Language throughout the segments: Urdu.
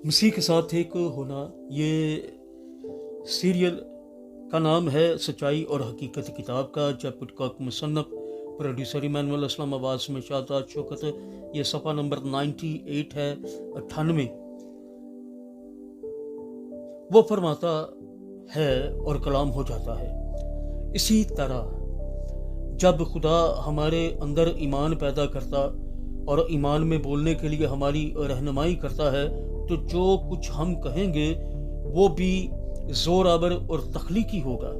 مسیح کے ساتھ ایک ہونا، یہ سیریل کا نام ہے سچائی اور حقیقت کتاب کا، جب پٹکاک مصنف پروڈیوسر ایمینول اسلام آباد میں شہزاد شوکت۔ یہ صفحہ نمبر 98 ہے، 98۔ وہ فرماتا ہے اور کلام ہو جاتا ہے۔ اسی طرح جب خدا ہمارے اندر ایمان پیدا کرتا اور ایمان میں بولنے کے لیے ہماری رہنمائی کرتا ہے، تو جو کچھ ہم کہیں گے وہ بھی زور آور اور تخلیقی ہوگا۔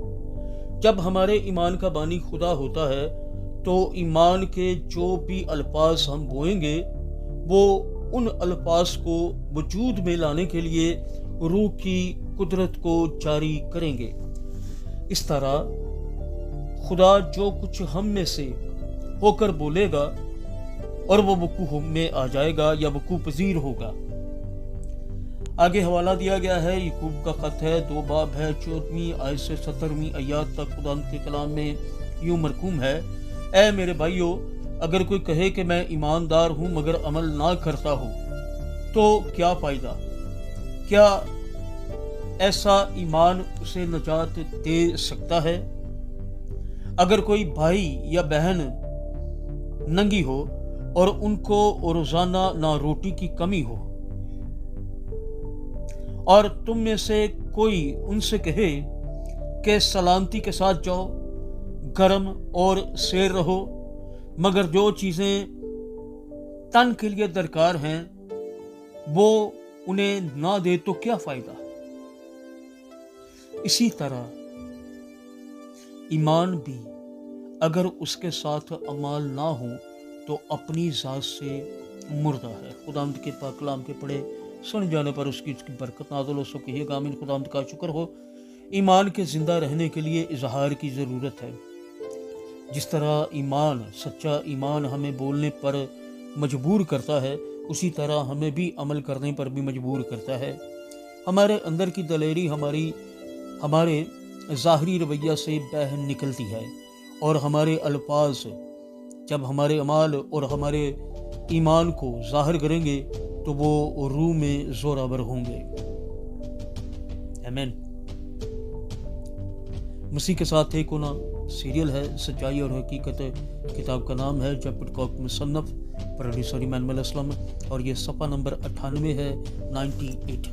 جب ہمارے ایمان کا بانی خدا ہوتا ہے تو ایمان کے جو بھی الفاظ ہم بوئیں گے وہ ان الفاظ کو وجود میں لانے کے لیے روح کی قدرت کو جاری کریں گے۔ اس طرح خدا جو کچھ ہم میں سے ہو کر بولے گا اور وہ وقوع میں آ جائے گا یا وقوع پذیر ہوگا۔ آگے حوالہ دیا گیا ہے، یعقوب کا خط ہے، 2 باب ہے، 14ویں آیت سے 17ویں آیات تک خدا کے کلام میں یوں مرقوم ہے: اے میرے بھائیو، اگر کوئی کہے کہ میں ایماندار ہوں مگر عمل نہ کرتا ہوں تو کیا فائدہ؟ کیا ایسا ایمان اسے نجات دے سکتا ہے؟ اگر کوئی بھائی یا بہن ننگی ہو اور ان کو روزانہ نہ روٹی کی کمی ہو، اور تم میں سے کوئی ان سے کہے کہ سلامتی کے ساتھ جاؤ، گرم اور سیر رہو، مگر جو چیزیں تن کے لیے درکار ہیں وہ انہیں نہ دے تو کیا فائدہ؟ اسی طرح ایمان بھی اگر اس کے ساتھ اعمال نہ ہو تو اپنی ذات سے مردہ ہے۔ خداوند کے پاک کلام کے پڑھے سن جانے پر اس کی برکت نازل ہو سو کہیے گا آمین۔ خداوند کا شکر ہو، ایمان کے زندہ رہنے کے لیے اظہار کی ضرورت ہے۔ جس طرح ایمان، سچا ایمان ہمیں بولنے پر مجبور کرتا ہے، اسی طرح ہمیں بھی عمل کرنے پر بھی مجبور کرتا ہے۔ ہمارے اندر کی دلیری ہمارے ظاہری رویہ سے باہر نکلتی ہے، اور ہمارے الفاظ جب ہمارے اعمال اور ہمارے ایمان کو ظاہر کریں گے تو وہ روح میں زوراور ہوں گے۔ آمین۔ مسیح کے ساتھ ایک ہونا سیریل ہے، سچائی اور حقیقت کتاب کا نام ہے، جب پٹکاک مصنف پروڈیوسر ایمینول اسلام، اور یہ صفحہ نمبر 98 ہے، 98۔